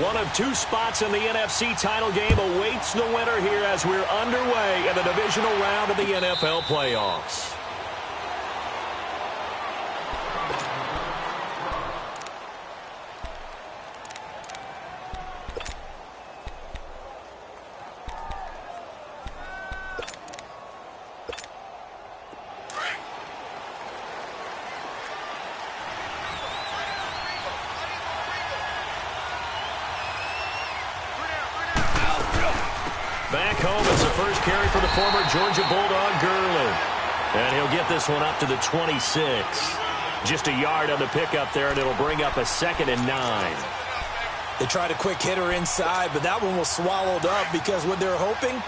One of two spots in the NFC title game awaits the winner here as we're underway in the divisional round of the NFL playoffs. Back home, it's the first carry for the former Georgia Bulldog, Gurley. And he'll get this one up to the 26. Just a yard on the pickup there, and it'll bring up a 2nd and 9. They tried a quick hitter inside, but that one was swallowed up because what they're hoping,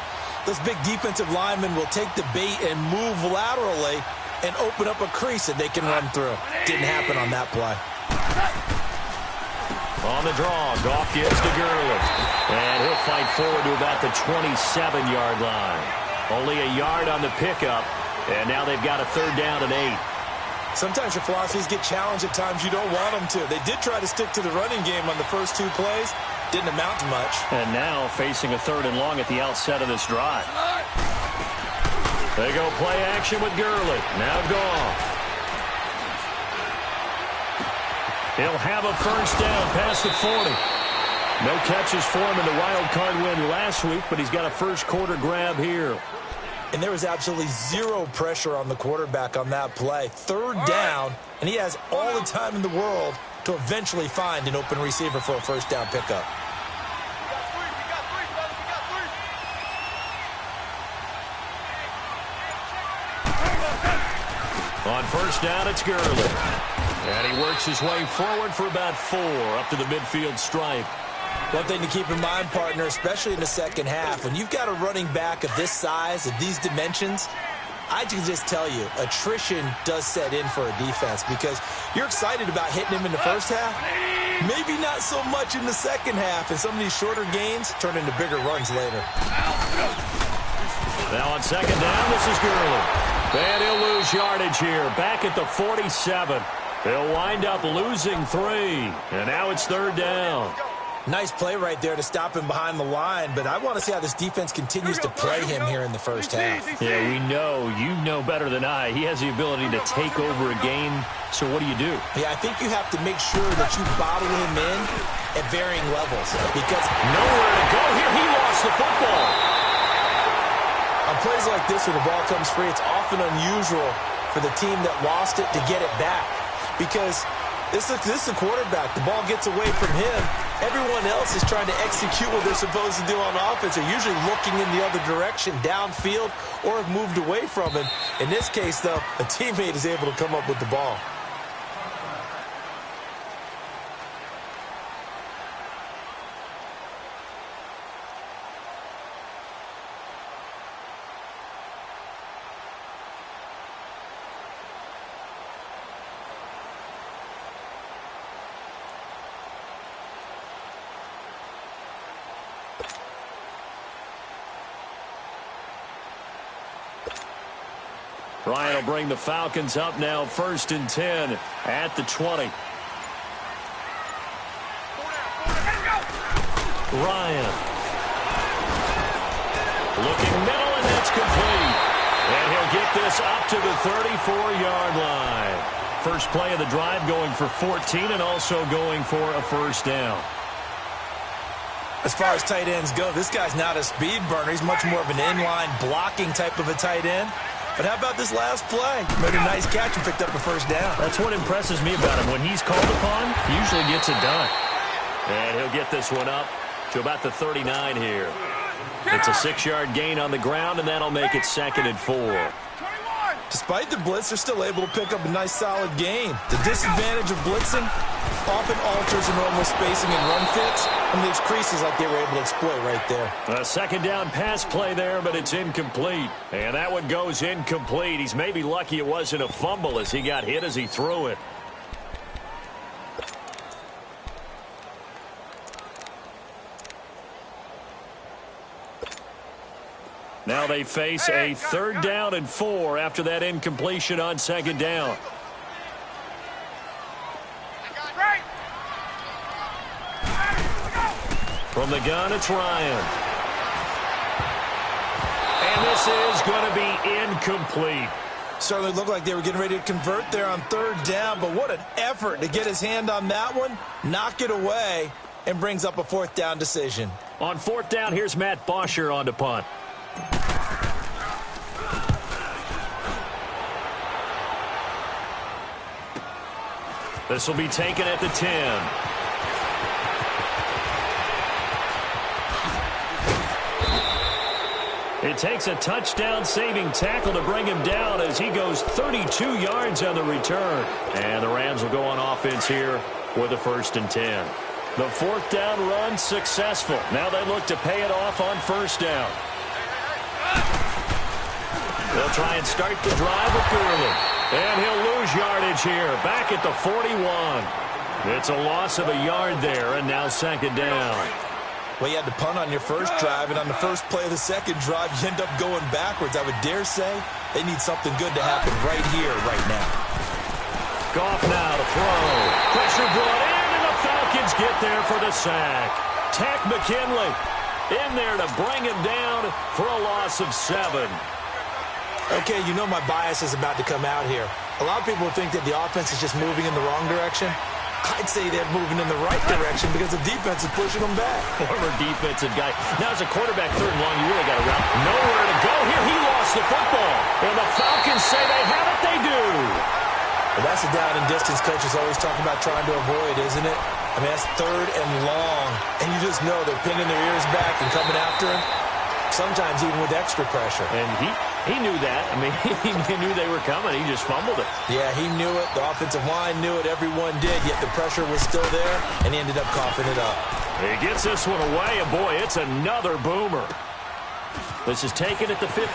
this big defensive lineman will take the bait and move laterally and open up a crease that they can run through. Didn't happen on that play. On the draw, Goff gives to Gurley. And he'll fight forward to about the 27-yard line. Only a yard on the pickup, and now they've got a 3rd down and 8. Sometimes your philosophies get challenged at times you don't want them to. They did try to stick to the running game on the first 2 plays. Didn't amount to much. And now facing a 3rd and long at the outset of this drive. They go play action with Gurley. Now Goff. He'll have a first down past the 40. No catches for him in the wild card win last week, but he's got a first quarter grab here. And there was absolutely zero pressure on the quarterback on that play. 3rd down, and he has all the time in the world to eventually find an open receiver for a first down pickup. On first down, it's Gurley. And he works his way forward for about 4 up to the midfield stripe. One thing to keep in mind, partner, especially in the second half, when you've got a running back of this size, of these dimensions, I can just tell you, attrition does set in for a defense because you're excited about hitting him in the first half. Maybe not so much in the second half, and some of these shorter gains turn into bigger runs later. Now on 2nd down, this is Gurley. And he'll lose yardage here, back at the 47. He'll wind up losing 3, and now it's 3rd down. Nice play right there to stop him behind the line, but I want to see how this defense continues to play him here in the first half. Yeah, we know. You know better than I. He has the ability to take over a game, so what do you do? Yeah, I think you have to make sure that you bottle him in at varying levels because nowhere to go here. He lost the football. On plays like this where the ball comes free, it's often unusual for the team that lost it to get it back because this is the quarterback. The ball gets away from him. Everyone else is trying to execute what they're supposed to do on offense. They're usually looking in the other direction, downfield, or have moved away from him. In this case, though, a teammate is able to come up with the ball. Ryan will bring the Falcons up now 1st and 10 at the 20. Ryan. Looking middle, and that's complete. And he'll get this up to the 34-yard line. First play of the drive going for 14 and also going for a first down. As far as tight ends go, this guy's not a speed burner. He's much more of an inline blocking type of a tight end. But how about this last play? Made a nice catch and picked up a first down. That's what impresses me about him. When he's called upon, he usually gets it done. And he'll get this one up to about the 39 here. It's a 6-yard gain on the ground, and that'll make it 2nd and 4. Despite the blitz, they're still able to pick up a nice solid gain. The disadvantage of blitzing often alters the normal spacing and run fits and leaves creases like they were able to exploit right there. A 2nd down pass play there, but it's incomplete. And that one goes incomplete. He's maybe lucky it wasn't a fumble as he got hit as he threw it. Now they face a 3rd down and 4 after that incompletion on 2nd down. From the gun, it's Ryan. And this is going to be incomplete. Certainly looked like they were getting ready to convert there on third down, but what an effort to get his hand on that one, knock it away, and brings up a fourth down decision. On fourth down, here's Matt Bosher on to punt. This will be taken at the 10. It takes a touchdown-saving tackle to bring him down as he goes 32 yards on the return. And the Rams will go on offense here with a 1st and 10. The fourth down run successful. Now they look to pay it off on first down. They'll try and start the drive with Gurley. And he'll lose yardage here, back at the 41. It's a loss of a yard there, and now 2nd down. Well, you had to punt on your first drive, and on the first play of the second drive, you end up going backwards. I would dare say they need something good to happen right here, right now. Goff now to throw. Pressure brought in, and the Falcons get there for the sack. Tack McKinley in there to bring him down for a loss of 7. Okay, you know my bias is about to come out here. A lot of people think that the offense is just moving in the wrong direction. I'd say they're moving in the right direction because the defense is pushing them back. Former defensive guy. Now, as a quarterback, 3rd and long, you really got to route. Nowhere to go here. He lost the football. And the Falcons say they have it. They do. Well, that's the down and distance coaches always talking about trying to avoid, isn't it? I mean, that's 3rd and long. And you just know they're pinning their ears back and coming after him. Sometimes even with extra pressure. And he knew that. I mean, he knew they were coming. He just fumbled it. Yeah, he knew it. The offensive line knew it. Everyone did, yet the pressure was still there, and he ended up coughing it up. He gets this one away, and boy, it's another boomer. This is taken at the 15.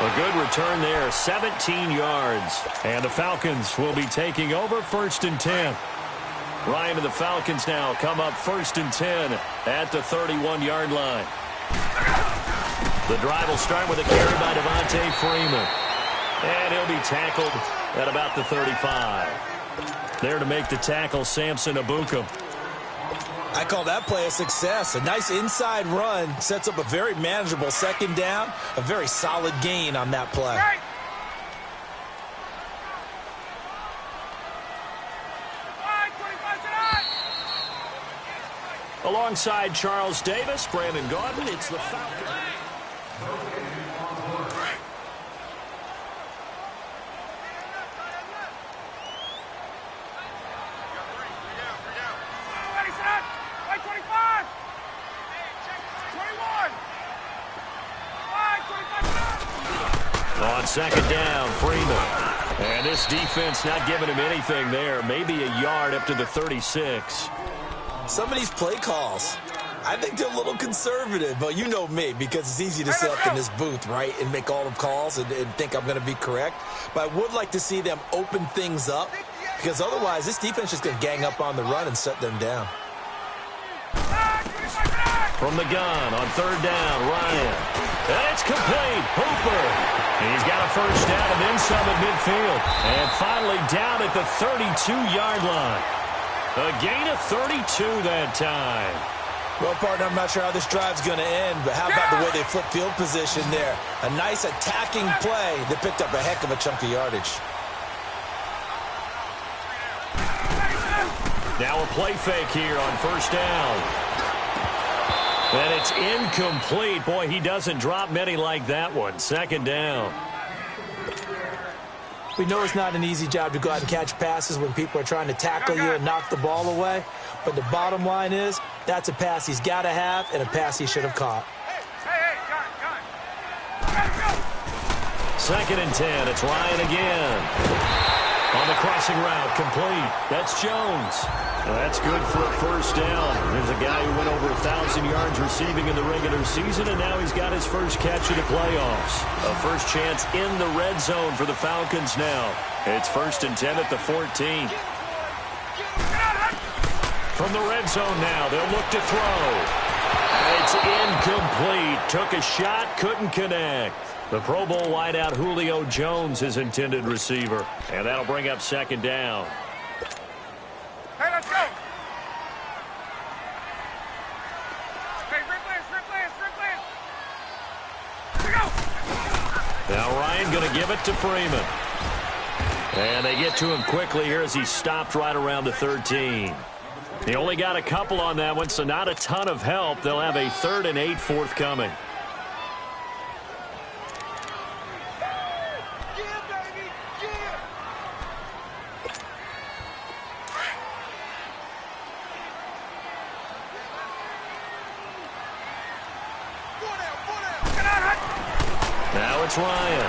A good return there, 17 yards. And the Falcons will be taking over 1st and 10. Ryan and the Falcons now come up 1st and 10 at the 31-yard line. The drive will start with a carry by Devontae Freeman. And he'll be tackled at about the 35. There to make the tackle, Samson Ebukam. I call that play a success. A nice inside run sets up a very manageable 2nd down. A very solid gain on that play. Alongside Charles Davis, Brandon Gaudin, it's the Falcons. On 2nd down, Freeman. And this defense not giving him anything there. Maybe a yard up to the 36. Some of these play calls, I think they're a little conservative, but you know me, because it's easy to sit up in this booth, right, and make all the calls and think I'm going to be correct. But I would like to see them open things up, because otherwise this defense is going to gang up on the run and shut them down. From the gun on 3rd down, Ryan. And it's complete. Hooper. He's got a 1st down and then some at midfield. And finally down at the 32-yard line. A gain of 32 that time. Well, partner, I'm not sure how this drive's going to end, but how about the way they flip field position there? A nice attacking play that picked up a heck of a chunk of yardage. Now a play fake here on 1st down. And it's incomplete. Boy, he doesn't drop many like that one. 2nd down. We know it's not an easy job to go out and catch passes when people are trying to tackle you and knock the ball away. But the bottom line is, that's a pass he's got to have and a pass he should have caught. 2nd and 10. It's Ryan again. On the crossing route, complete. That's Jones. That's good for a 1st down. There's a guy who went over 1,000 yards receiving in the regular season, and now he's got his first catch in the playoffs. A first chance in the red zone for the Falcons now. It's 1st and 10 at the 14. From the red zone now, they'll look to throw. It's incomplete. Took a shot, couldn't connect. The Pro Bowl wideout Julio Jones, his intended receiver. And that'll bring up 2nd down. Hey, let's go. Now Ryan going to give it to Freeman. And they get to him quickly here as he stopped right around the 13. He only got a couple on that one, so not a ton of help. They'll have a 3rd and 8 forthcoming. Now it's Ryan.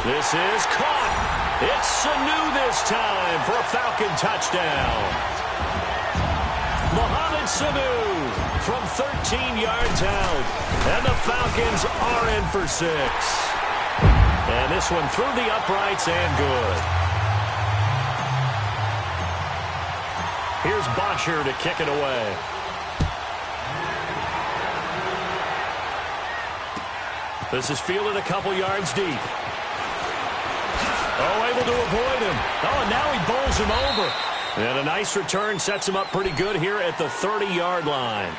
This is caught. It's Sanu this time for a Falcon touchdown. Mohamed Sanu from 13 yards out. And the Falcons are in for 6. And this one through the uprights and good. Here's Bosher to kick it away. This is fielded a couple yards deep. Oh, able to avoid him. Oh, and now he bowls him over. And a nice return sets him up pretty good here at the 30-yard line.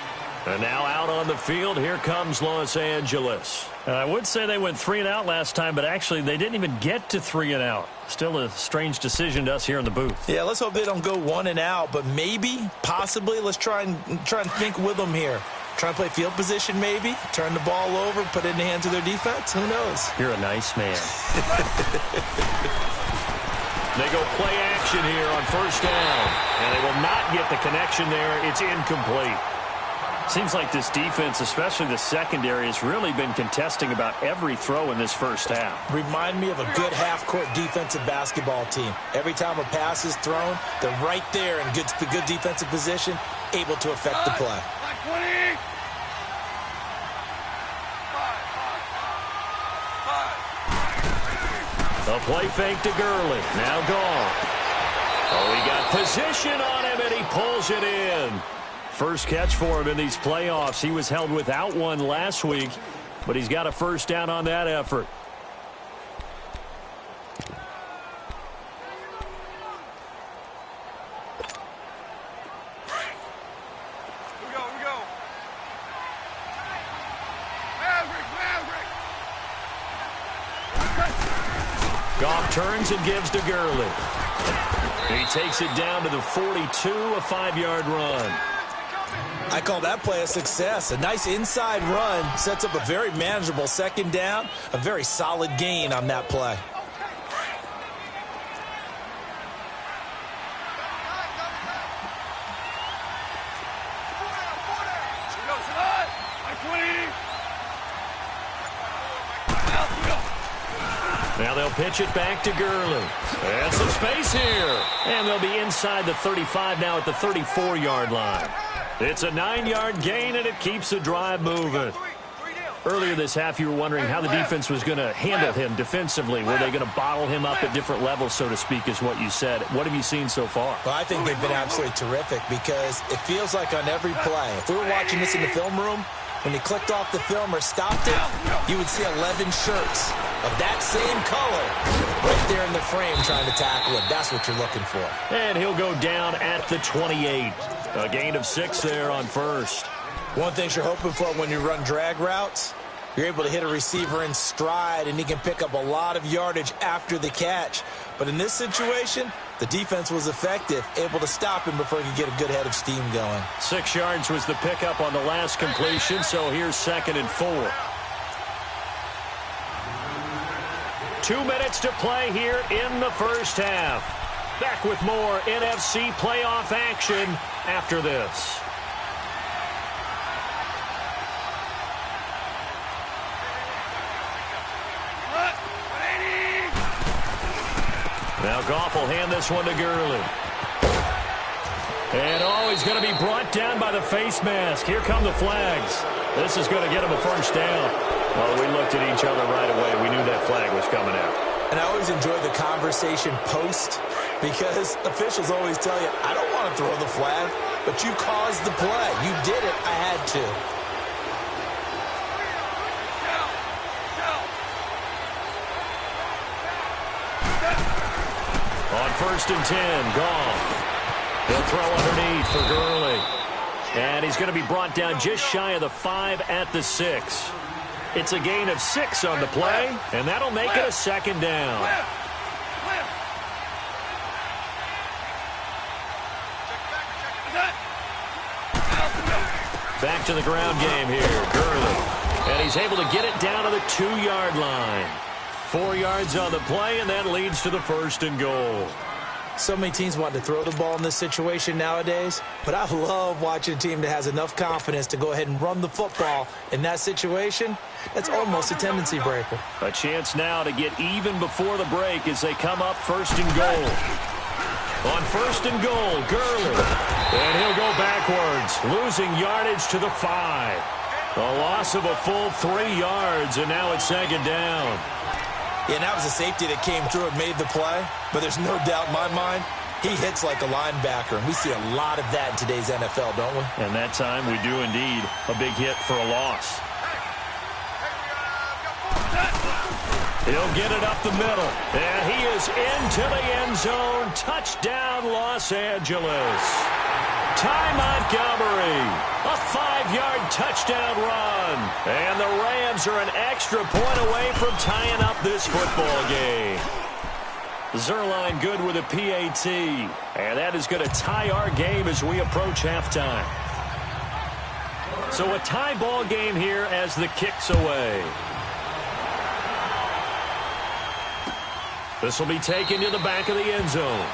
And now out on the field, here comes Los Angeles. I would say they went 3 and out last time, but actually they didn't even get to 3 and out. Still a strange decision to us here in the booth. Yeah, let's hope they don't go 1 and out, but maybe, possibly, let's try and think with them here. Try and play field position maybe, turn the ball over, put it in the hands of their defense. Who knows? You're a nice man. They go play action here on 1st down, and they will not get the connection there. It's incomplete. Seems like this defense, especially the secondary, has really been contesting about every throw in this first half. Remind me of a good half-court defensive basketball team. Every time a pass is thrown, they're right there in good defensive position, able to affect the play. A play fake to Gurley. Now gone. Oh, he got position on him, and he pulls it in. First catch for him in these playoffs. He was held without one last week, but he's got a first down on that effort. Goff turns and gives to Gurley. He takes it down to the 42, a 5-yard run. I call that play a success. A nice inside run sets up a very manageable 2nd down, a very solid gain on that play. Now they'll pitch it back to Gurley. And some space here. And they'll be inside the 35 now at the 34-yard line. It's a 9-yard gain, and it keeps the drive moving. Earlier this half, you were wondering how the defense was going to handle him defensively. Were they going to bottle him up at different levels, so to speak, is what you said. What have you seen so far? Well, I think they've been absolutely terrific because it feels like on every play, if we were watching this in the film room, when he clicked off the film or stopped it, you would see 11 shirts of that same color right there in the frame trying to tackle him. That's what you're looking for. And he'll go down at the 28. A gain of 6 there on 1st. One thing you're hoping for when you run drag routes, you're able to hit a receiver in stride, and he can pick up a lot of yardage after the catch. But in this situation, the defense was effective, able to stop him before he could get a good head of steam going. 6 yards was the pickup on the last completion, so here's 2nd and 4. 2 minutes to play here in the first half. Back with more NFC playoff action after this. Now Goff will hand this one to Gurley. And he's going to be brought down by the face mask. Here come the flags. This is going to get him a first down. Well, we looked at each other right away. We knew that flag was coming out. And I always enjoy the conversation post because officials always tell you, I don't want to throw the flag, but you caused the play. You did it. I had to. On 1st and 10, Goff. He'll throw underneath for Gurley. And he's going to be brought down just shy of the 5 at the 6. It's a gain of 6 on the play, and that'll make it a second down. Back to the ground game here, Gurley. And he's able to get it down to the 2-yard line. 4 yards on the play, and that leads to the 1st and goal. So many teams want to throw the ball in this situation nowadays, but I love watching a team that has enough confidence to go ahead and run the football in that situation. That's almost a tendency breaker. A chance now to get even before the break as they come up 1st and goal. On 1st and goal, Gurley. And he'll go backwards, losing yardage to the 5. A loss of a full 3 yards, and now it's 2nd down. Yeah, and that was a safety that came through and made the play, but there's no doubt in my mind, he hits like a linebacker, and we see a lot of that in today's NFL, don't we? And that time we do indeed. A big hit for a loss. He'll get it up the middle, and he is into the end zone. Touchdown, Los Angeles. Ty Montgomery, a 5-yard touchdown run. And the Rams are an extra point away from tying up this football game. Zerline good with a PAT. And that is going to tie our game as we approach halftime. So a tie ball game here as the kick's away. This will be taken to the back of the end zone.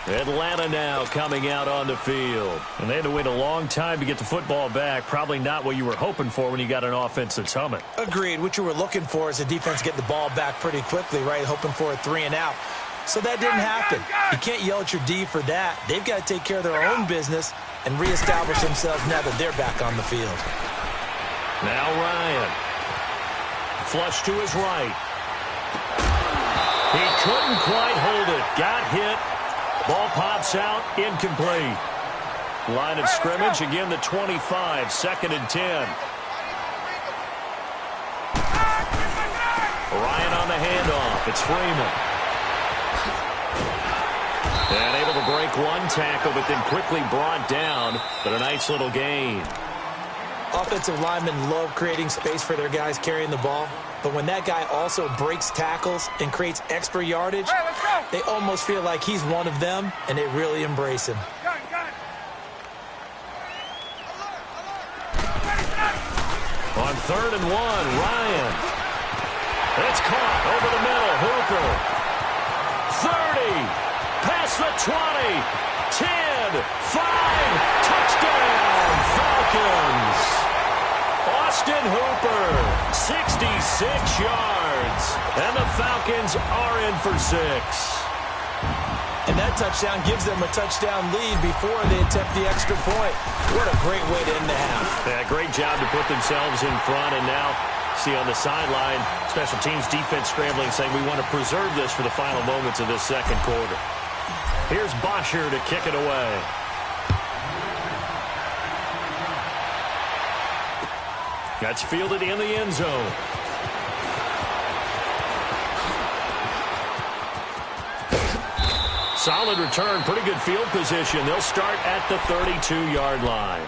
Atlanta now coming out on the field. And they had to wait a long time to get the football back. Probably not what you were hoping for when you got an offense that's humming. Agreed. What you were looking for is a defense getting the ball back pretty quickly, right? Hoping for a 3 and out. So that didn't happen. You can't yell at your D for that. They've got to take care of their own business and reestablish themselves now that they're back on the field. Now Ryan. Flush to his right. He couldn't quite hold it. Got hit. Ball pops out, incomplete. Line of scrimmage, again the 25, 2nd and 10. Ryan on the handoff. It's Freeman. And able to break one tackle, but then quickly brought down. But a nice little gain. Offensive linemen love creating space for their guys carrying the ball. But when that guy also breaks tackles and creates extra yardage, they almost feel like he's one of them, and they really embrace him. On 3rd and 1, Ryan. It's caught over the middle. Hooper. 30. Past the 20. 10. 5. Touchdown. Falcons. Austin Hooper, 66 yards, and the Falcons are in for 6. And that touchdown gives them a touchdown lead before they attempt the extra point. What a great way to end the half. Yeah, great job to put themselves in front, and now see on the sideline, special teams defense scrambling, saying we want to preserve this for the final moments of this 2nd quarter. Here's Bosher to kick it away. That's fielded in the end zone. Solid return, pretty good field position. They'll start at the 32-yard line.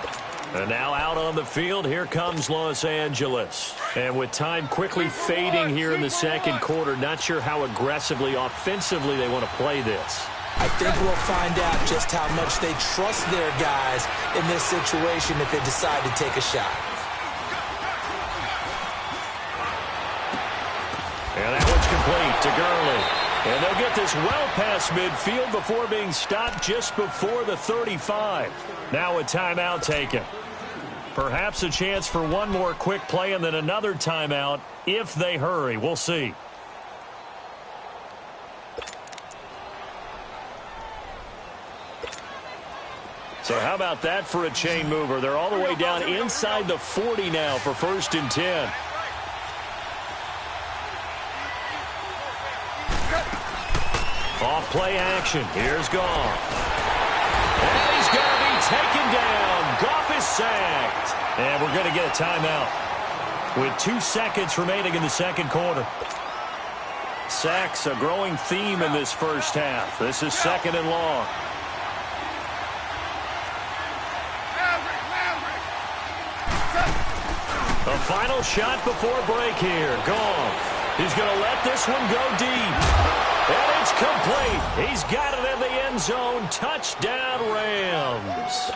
And now out on the field, here comes Los Angeles. And with time quickly fading here in the 2nd quarter, not sure how aggressively, offensively they want to play this. I think we'll find out just how much they trust their guys in this situation if they decide to take a shot. And that one's complete to Gurley. And they'll get this well past midfield before being stopped just before the 35. Now a timeout taken. Perhaps a chance for one more quick play and then another timeout if they hurry. We'll see. So how about that for a chain mover? They're all the way down inside the 40 now for 1st and 10. Off play action. Here's Goff. And he's going to be taken down. Goff is sacked. And we're going to get a timeout with 2 seconds remaining in the 2nd quarter. Sacks a growing theme in this first half. This is 2nd and long. final shot before break here. Goff. He's going to let this one go deep. And it's complete. He's got it in the end zone. Touchdown, Rams.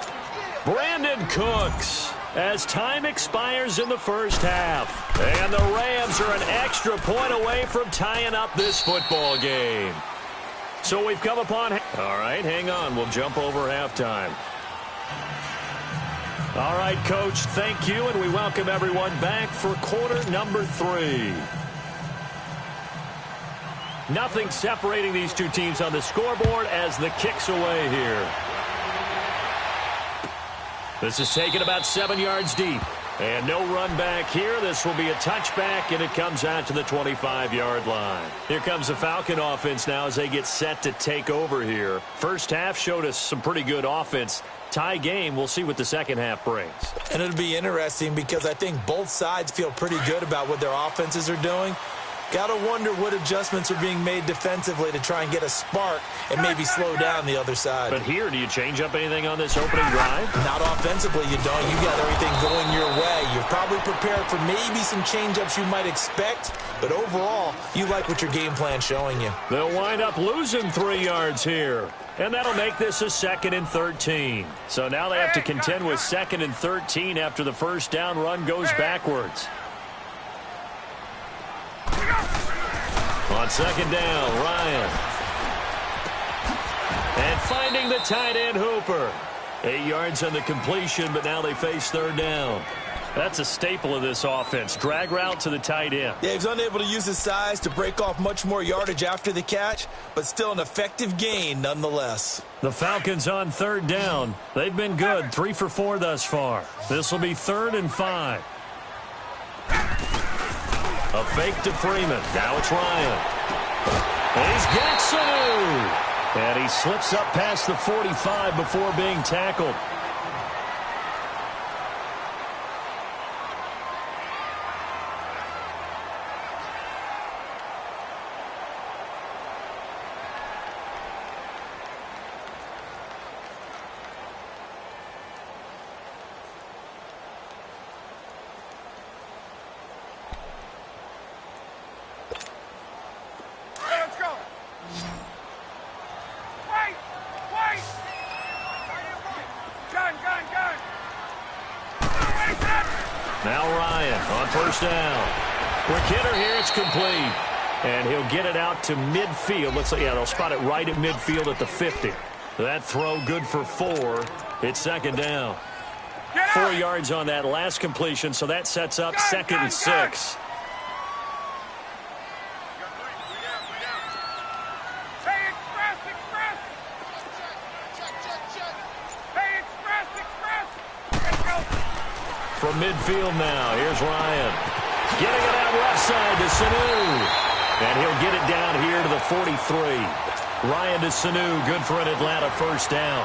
Brandon Cooks as time expires in the first half. And the Rams are an extra point away from tying up this football game. So we've come upon... All right, hang on. We'll jump over halftime. All right, Coach, thank you, and we welcome everyone back for quarter number 3. Nothing separating these two teams on the scoreboard as the kick's away here. This is taken about 7 yards deep. And no run back here. This will be a touchback, and it comes out to the 25-yard line. Here comes the Falcon offense now as they get set to take over here. First half showed us some pretty good offense. Tie game, we'll see what the second half brings. And it'll be interesting because I think both sides feel pretty good about what their offenses are doing. Got to wonder what adjustments are being made defensively to try and get a spark and maybe slow down the other side. But here, do you change up anything on this opening drive? Not offensively, you don't. You got everything going your way. You're probably prepared for maybe some change-ups you might expect, but overall, you like what your game plan's showing you. They'll wind up losing 3 yards here. And that'll make this a 2nd and 13. So now they have to contend with 2nd and 13 after the first down run goes backwards. On second down, Ryan. And finding the tight end, Hooper. 8 yards on the completion, but now they face third down. That's a staple of this offense. Drag route to the tight end. Yeah, he's unable to use his size to break off much more yardage after the catch, but still an effective gain nonetheless. The Falcons on third down. They've been good, 3 for 4 thus far. This will be 3rd and 5. A fake to Freeman. Now it's Ryan. And he's got Sanu. And he slips up past the 45 before being tackled. Now Ryan on first down. Quick hitter here, it's complete. And he'll get it out to midfield. Let's say, yeah, they'll spot it right at midfield at the 50. That throw good for 4. It's second down. 4 yards on that last completion, so that sets up 2nd and 6. From midfield now, here's Ryan. Getting it out left side to Sanu. And he'll get it down here to the 43. Ryan to Sanu, good for an Atlanta first down.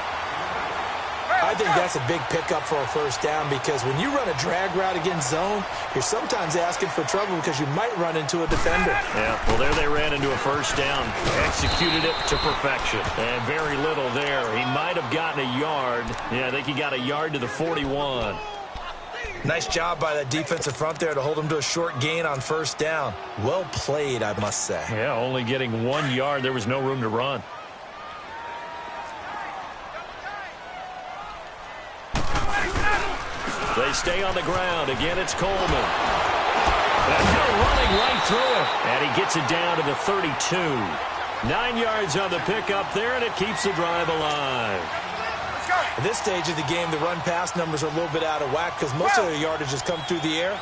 I think that's a big pickup for a first down because when you run a drag route against zone, you're sometimes asking for trouble because you might run into a defender. Yeah, well, there they ran into a first down. Executed it to perfection. And very little there. He might have gotten a yard. Yeah, I think he got a yard to the 41. Nice job by that defensive front there to hold him to a short gain on first down. Well played, I must say. Yeah, only getting 1 yard. There was no room to run. They stay on the ground. Again, it's Coleman. And they're running right through it. And he gets it down to the 32. 9 yards on the pickup there, and it keeps the drive alive. At this stage of the game, the run-pass numbers are a little bit out of whack because most of their yardage has come through the air.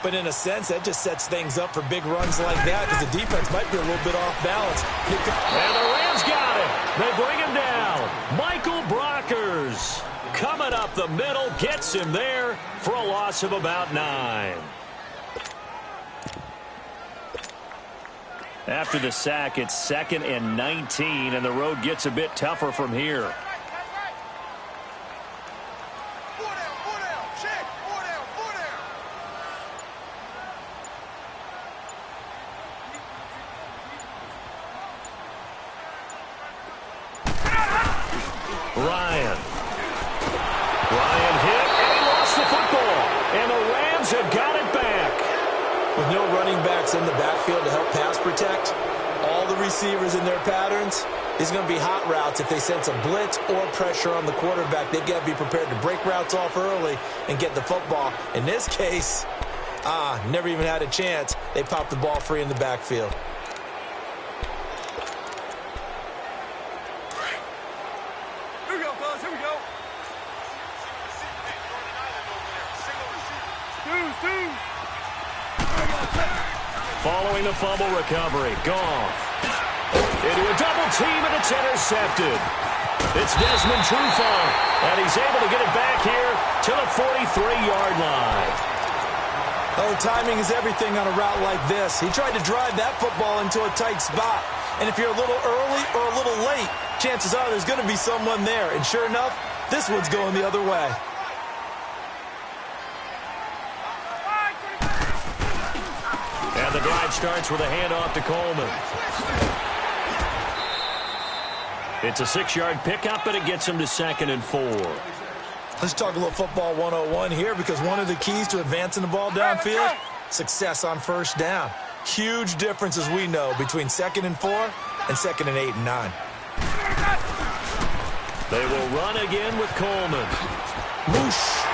But in a sense, that just sets things up for big runs like that because the defense might be a little bit off balance. And the Rams got it. They bring him down. Michael Brockers coming up the middle, gets him there for a loss of about 9. After the sack, it's 2nd and 19, and the road gets a bit tougher from here. Ryan hit, and he lost the football. And the Rams have got it back. with no running backs in the backfield to help pass protect, all the receivers in their patterns, these are going to be hot routes. If they sense a blitz or pressure on the quarterback, they've got to be prepared to break routes off early and get the football. In this case, never even had a chance. They popped the ball free in the backfield. Here we go, fellas. Here we go. Following the fumble recovery, Goff into a double team, and it's intercepted. It's Desmond Trufant, and he's able to get it back here to the 43-yard line. Oh, timing is everything on a route like this. He tried to drive that football into a tight spot. And if you're a little early or a little late, chances are there's going to be someone there. And sure enough, this one's going the other way. And the drive starts with a handoff to Coleman. It's a 6-yard pickup, and it gets him to 2nd and 4. Let's talk a little football 101 here, because one of the keys to advancing the ball downfield, success on first down. Huge difference, as we know, between 2nd and 4 and 2nd and 8 and 9. They will run again with Coleman. Whoosh.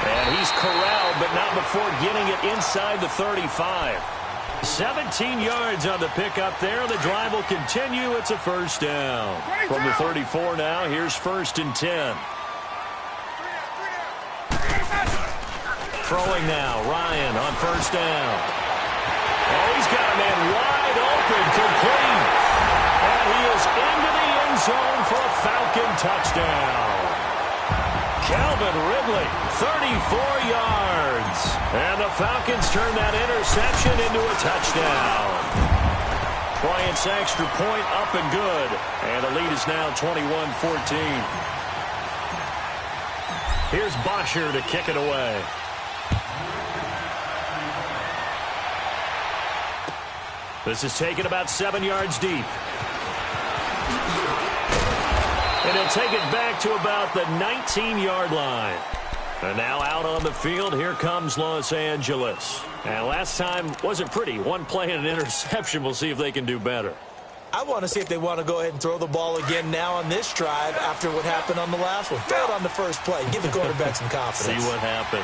And he's corralled, but not before getting it inside the 35. 17 yards on the pickup there. The drive will continue. It's a first down. From the 34 now, here's 1st and 10. Throwing now, Ryan on first down. Oh, he's got a man wide open, complete. And he is into the end zone for a Falcon touchdown. Calvin Ridley, 34 yards. And the Falcons turn that interception into a touchdown. Bryant's extra point up and good. And the lead is now 21-14. Here's Bosher to kick it away. This is taken about 7 yards deep. And he'll take it back to about the 19-yard line. And now out on the field, here comes Los Angeles. And last time wasn't pretty. One play and an interception. We'll see if they can do better. I want to see if they want to go ahead and throw the ball again now on this drive after what happened on the last one. Throw it on the first play. Give the quarterback some confidence. See what happens.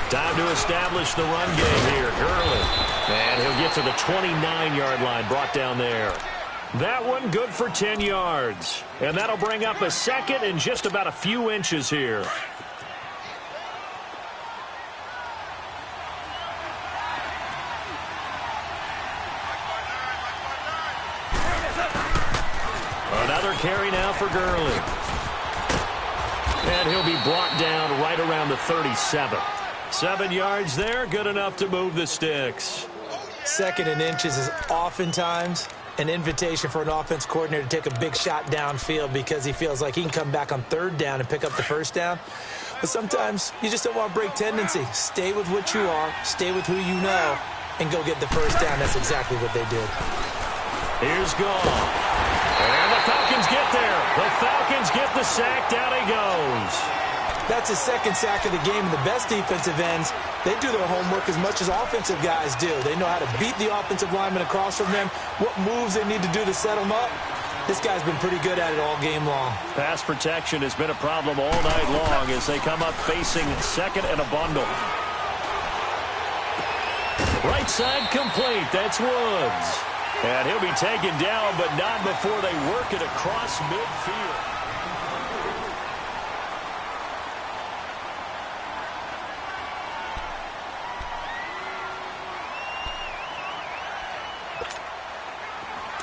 Time to establish the run game here. Gurley. And he'll get to the 29-yard line, brought down there. That one good for 10 yards. And that'll bring up a second and just about a few inches here. Another carry now for Gurley. And he'll be brought down right around the 37. 7 yards there, good enough to move the sticks. 2nd and inches is oftentimes an invitation for an offense coordinator to take a big shot downfield because he feels like he can come back on 3rd down and pick up the 1st down. But sometimes you just don't want to break tendency. Stay with what you are, stay with who you know, and go get the 1st down. That's exactly what they did. Here's Goff. And the Falcons get there. The Falcons get the sack. Down he goes. That's his 2nd sack of the game. And the best defensive ends, they do their homework as much as offensive guys do. They know how to beat the offensive lineman across from them, what moves they need to do to set them up. This guy's been pretty good at it all game long. Pass protection has been a problem all night long as they come up facing 2nd and a bundle. Right side complete. That's Woods. And he'll be taken down, but not before they work it across midfield.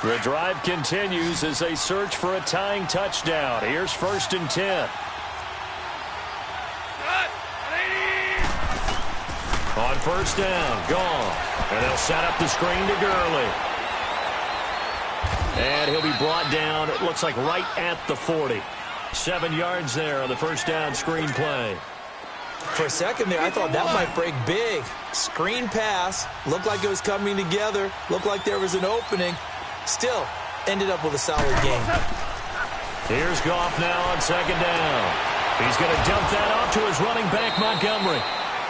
The drive continues as they search for a tying touchdown. Here's 1st and 10. On 1st down, Goff. And they'll set up the screen to Gurley. And he'll be brought down, it looks like right at the 40. 7 yards there on the 1st down screen play. For a second there, I thought that might break big. Screen pass, looked like it was coming together, looked like there was an opening. Still, ended up with a solid game. Here's Goff now on second down. He's going to dump that off to his running back, Montgomery.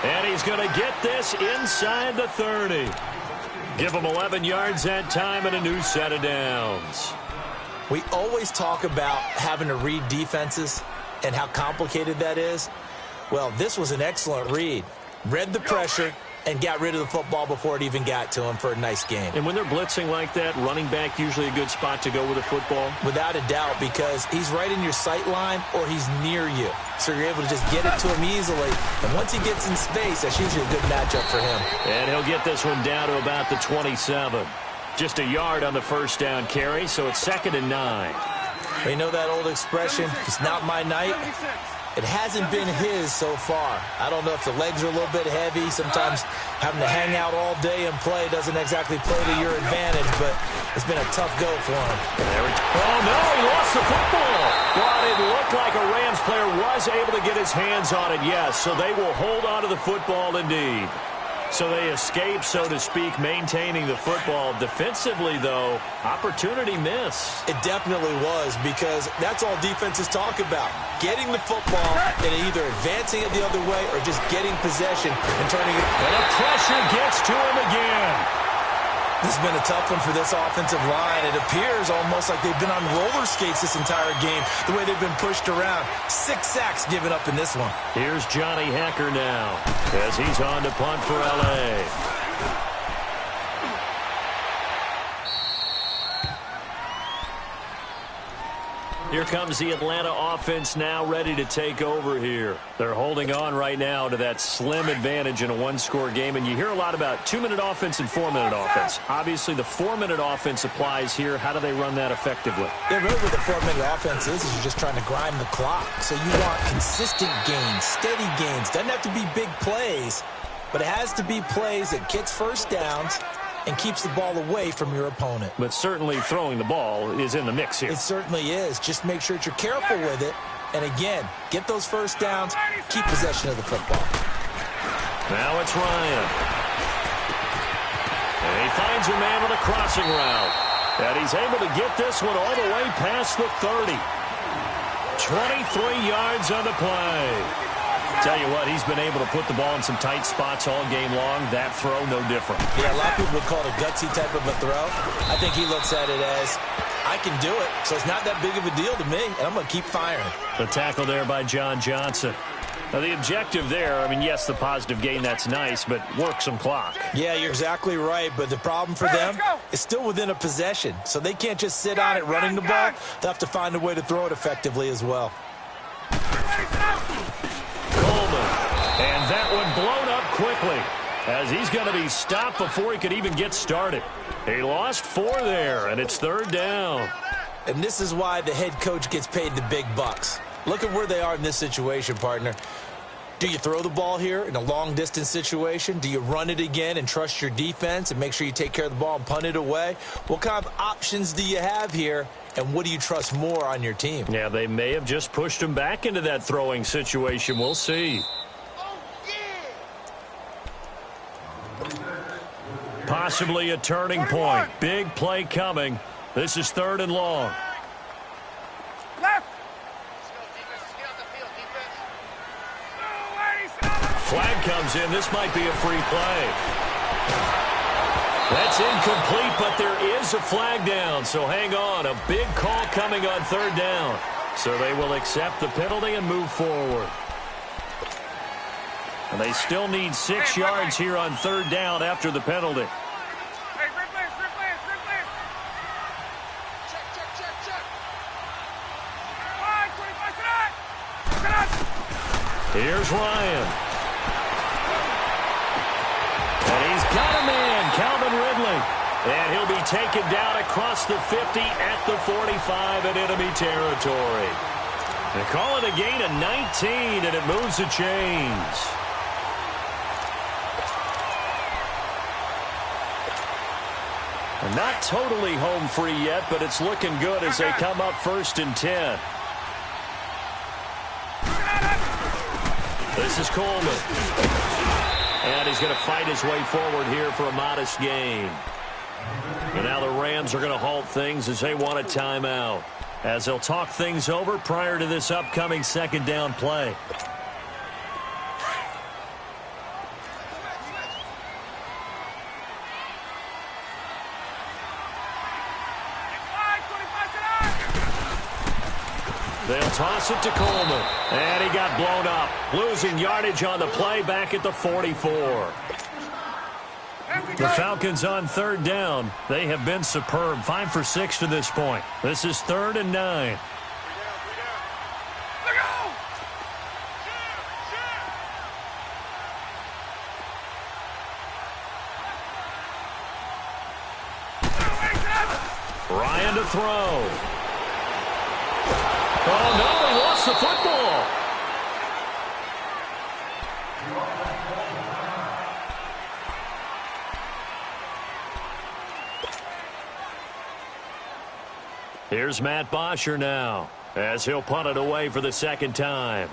And he's going to get this inside the 30. Give him 11 yards that time and a new set of downs. We always talk about having to read defenses and how complicated that is. Well, this was an excellent read. Read the pressure and got rid of the football before it even got to him for a nice game. And when they're blitzing like that, running back usually a good spot to go with a football? Without a doubt, because he's right in your sight line or he's near you. So you're able to just get it to him easily. And once he gets in space, that's usually a good matchup for him. And he'll get this one down to about the 27. Just a yard on the first down carry, so it's 2nd and 9. You know that old expression, it's not my night? It hasn't been his so far. I don't know if the legs are a little bit heavy. Sometimes having to hang out all day and play doesn't exactly play to your advantage, but it's been a tough go for him. Oh, no, he lost the football. But it looked like a Rams player was able to get his hands on it, yes. So they will hold on to the football indeed. So they escape, so to speak, maintaining the football. Defensively, though, opportunity miss. It definitely was, because that's all defenses talk about. Getting the football and either advancing it the other way or just getting possession and turning it. And the pressure gets to him again. This has been a tough one for this offensive line. It appears almost like they've been on roller skates this entire game, the way they've been pushed around. 6 sacks given up in this one. Here's Johnny Hacker now as he's on to punt for L.A. Here comes the Atlanta offense now ready to take over here. They're holding on right now to that slim advantage in a one-score game. And you hear a lot about 2-minute offense and 4-minute offense. Obviously, the 4-minute offense applies here. How do they run that effectively? Yeah, really what the 4-minute offense is you're just trying to grind the clock. So you want consistent gains, steady gains. Doesn't have to be big plays, but it has to be plays that gets first downs and keeps the ball away from your opponent. But certainly throwing the ball is in the mix here. It certainly is. Just make sure that you're careful with it. And again, get those first downs, keep possession of the football. Now it's Ryan. And he finds a man with a crossing route. And he's able to get this one all the way past the 30. 23 yards on the play. Tell you what, he's been able to put the ball in some tight spots all game long. That throw, no different. Yeah, a lot of people would call it a gutsy type of a throw. I think he looks at it as, I can do it, so it's not that big of a deal to me, and I'm going to keep firing. The tackle there by John Johnson. Now, the objective there, I mean, yes, the positive gain, that's nice, but work some clock. Yeah, you're exactly right, but the problem for them is still within a possession, so they can't just sit on it running the ball. They'll have to find a way to throw it effectively as well. And that one blown up quickly as he's going to be stopped before he could even get started. He lost 4 there, and it's 3rd down. And this is why the head coach gets paid the big bucks. Look at where they are in this situation, partner. Do you throw the ball here in a long-distance situation? Do you run it again and trust your defense and make sure you take care of the ball and punt it away? What kind of options do you have here, and what do you trust more on your team? Yeah, they may have just pushed him back into that throwing situation. We'll see. Possibly a turning point. Big play coming. This is 3rd and long. Left. Flag comes in. This might be a free play. That's incomplete, but there is a flag down. So hang on. A big call coming on 3rd down. So they will accept the penalty and move forward. And they still need 6 yards here on 3rd down after the penalty. Hey, replay. Check. 25 tonight. Here's Ryan. And he's got a man, Calvin Ridley. And he'll be taken down across the 50 at the 45 in enemy territory. They call it a gain of 19, and it moves the chains. Not totally home free yet, but it's looking good as they come up 1st and 10. This is Coleman. And he's going to fight his way forward here for a modest gain. And now the Rams are going to halt things as they want a timeout. as they'll talk things over prior to this upcoming second down play. They'll toss it to Coleman, and he got blown up, losing yardage on the play back at the 44. The Falcons on third down. They have been superb, 5 for 6 to this point. This is 3rd and 9. Ryan to throw. Oh, no, he lost the football. Here's Matt Bosher now, as he'll punt it away for the second time.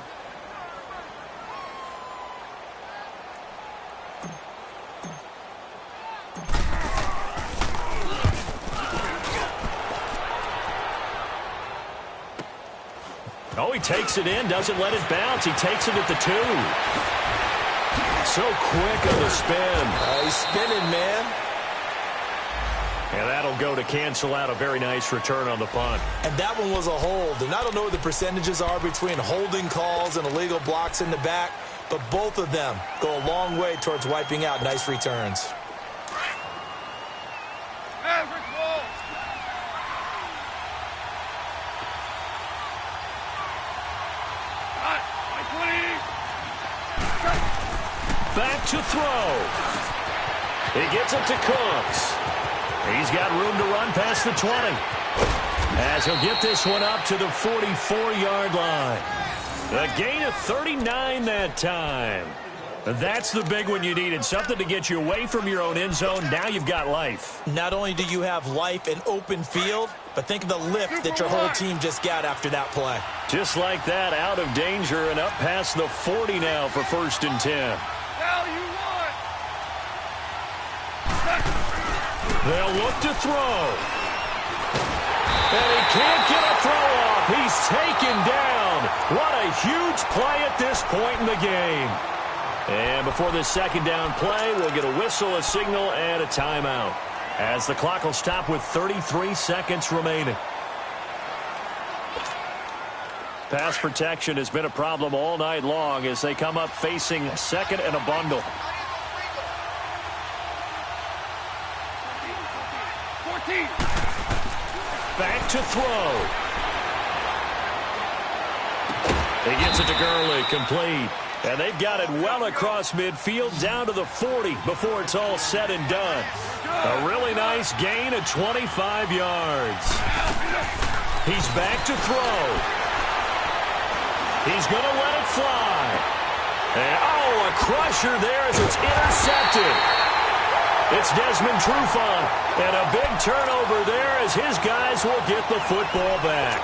Oh, he takes it in, doesn't let it bounce. He takes it at the 2. So quick on the spin. He's spinning, man. And that'll go to cancel out a very nice return on the punt. And that one was a hold. And I don't know what the percentages are between holding calls and illegal blocks in the back, but both of them go a long way towards wiping out nice returns. Back to throw. He gets it to Cooks. He's got room to run past the 20. As he'll get this one up to the 44-yard line. A gain of 39 that time. That's the big one you needed. Something to get you away from your own end zone. Now you've got life. Not only do you have life and open field, but think of the lift that your whole team just got after that play. Just like that, out of danger and up past the 40 now for 1st and 10. They'll look to throw. And he can't get a throw off. He's taken down. What a huge play at this point in the game. And before this second down play, we'll get a whistle, a signal, and a timeout, as the clock will stop with 33 seconds remaining. Pass protection has been a problem all night long as they come up facing second and a bundle. Back to throw. He gets it to Gurley, complete. And they've got it well across midfield down to the 40 before it's all said and done. A really nice gain of 25 yards. He's back to throw. He's going to let it fly. And, oh, a crusher there as it's intercepted. It's Desmond Trufant, and a big turnover there as his guys will get the football back.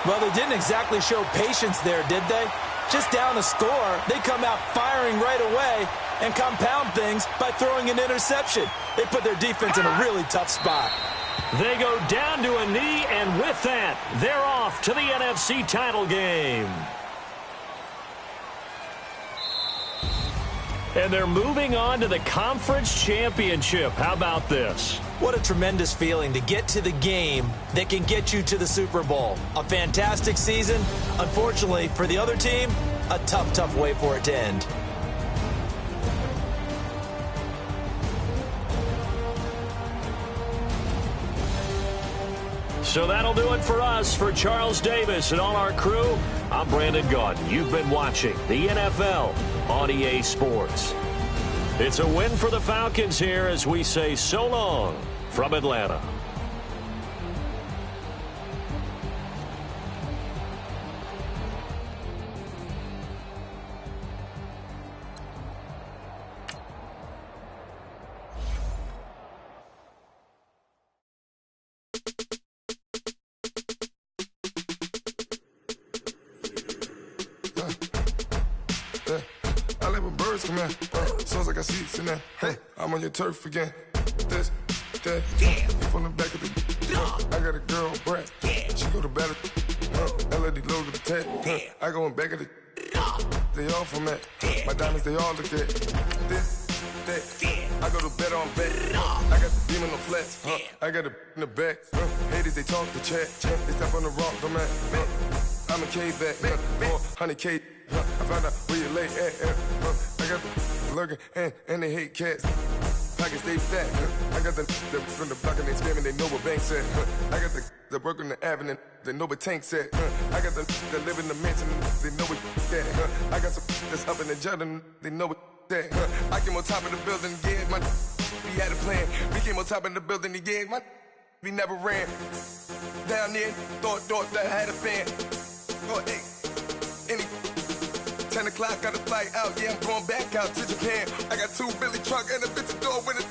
Well, they didn't exactly show patience there, did they? Just down a score, they come out firing right away and compound things by throwing an interception. They put their defense in a really tough spot. They go down to a knee, and with that, they're off to the NFC title game. And they're moving on to the conference championship. How about this? What a tremendous feeling to get to the game that can get you to the Super Bowl. A fantastic season. Unfortunately, for the other team, a tough, tough way for it to end. So that'll do it for us. For Charles Davis and all our crew, I'm Brandon Gaudin. You've been watching the NFL on EA Sports. It's a win for the Falcons here as we say so long from Atlanta. Come here, sounds like I see seats in there. Hey, I'm on your turf again. This that. From the back of the I got a girl, Brad. She go to battle. LED logo the tag. I go in back of the they all from that. My diamonds, they all look at this, that. I go to bed on bed. I got the demon on flats. I got the in the back. Haters, they talk the chat. They step on the rock, the man. I'm a K-back. 400K. I found out where you lay at. I got the lurking and they hate cats. Pockets stay fat. I got the from the block and they screaming, they know what banks at. I got the work on the avenue, they know what tanks at. I got the live in the mansion, they know what that. I got some that's up in the Jordan, they know what that. I came on top of the building, yeah, my we had a plan. We came on top of the building, yeah, my we never ran. Down there, thought that I had a fan. Oh, hey, any 10 o'clock, got a flight out, yeah, I'm going back out to Japan. I got 2 Billy truck and a bitch door with a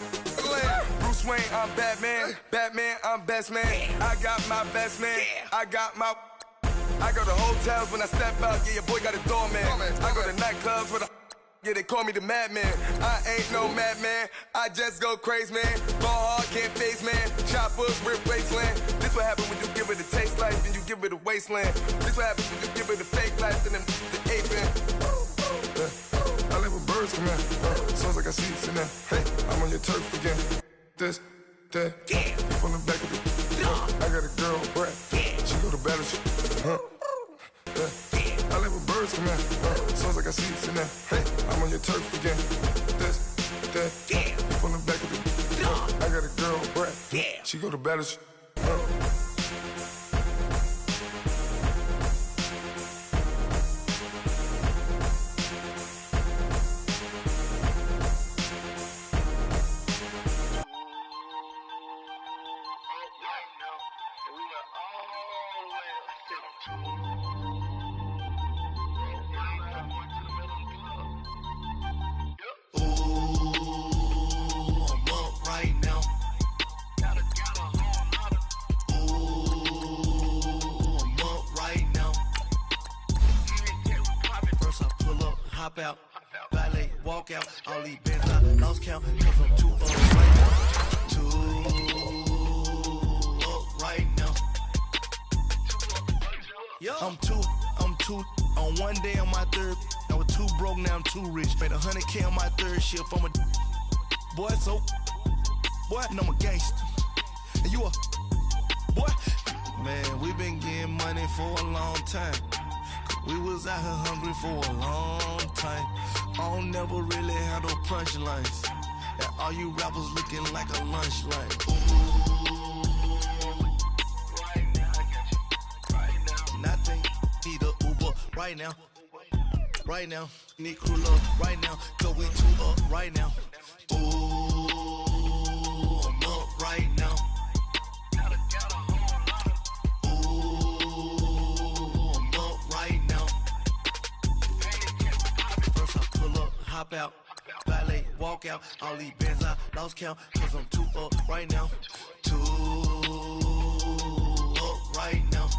land. Bruce Wayne, I'm Batman. Batman, I'm best man. I got my best man. I got my... I go to hotels when I step out, yeah, your boy got a doorman. I go to nightclubs with a... Yeah, they call me the madman. I ain't no madman. I just go crazy, man. Ball hard, can't face, man. Choppers, rip wasteland. This what happen when you give it a taste life and you give it a wasteland. This what happens when you give it a fake life and then the aping. I live with birds come in. Sounds like I see it in there. Hey, I'm on your turf again. This, that. From the back of the I got a girl, Brad. She go to battle shit. I live with birds come in. Sounds like I see it in there. Hey, I'm on your turf again. This, that. From the back of the I got a girl, Brad. She go to battle shit. Out, valet, walk out, all these bands I lost count, cause I'm too up right now. Too up right now. I'm too, on one day on my third, I was too broke, now I'm too rich. Made 100K on my third shift, I'm a boy, so, boy, and I'm a gangster. And you a, boy, man, we been getting money for a long time. We was out here hungry for a long time. I don't never really have no punchlines. And all you rappers looking like a lunch line. Right now, I got you. Right now. Nothing. Need a Uber right now. Right now. Need crew love right now. Cause we too up right now. Ooh, I'm up right now. Hop out, valet, walk out, all these bands I lost count, cause I'm too up right now, too up right now.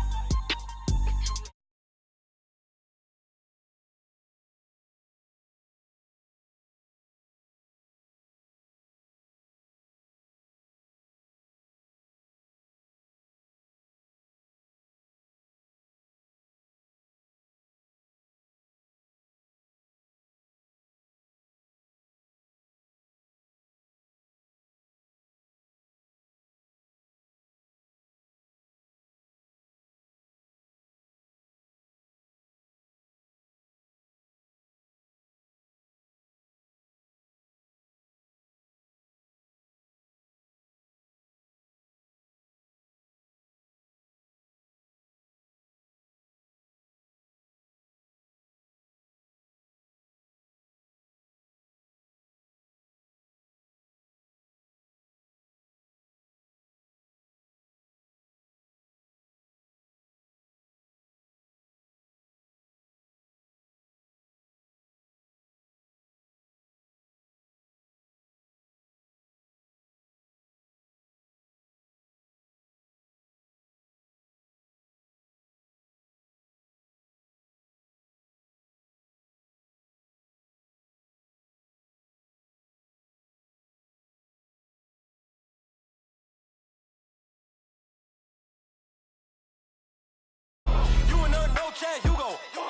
Chad Hugo.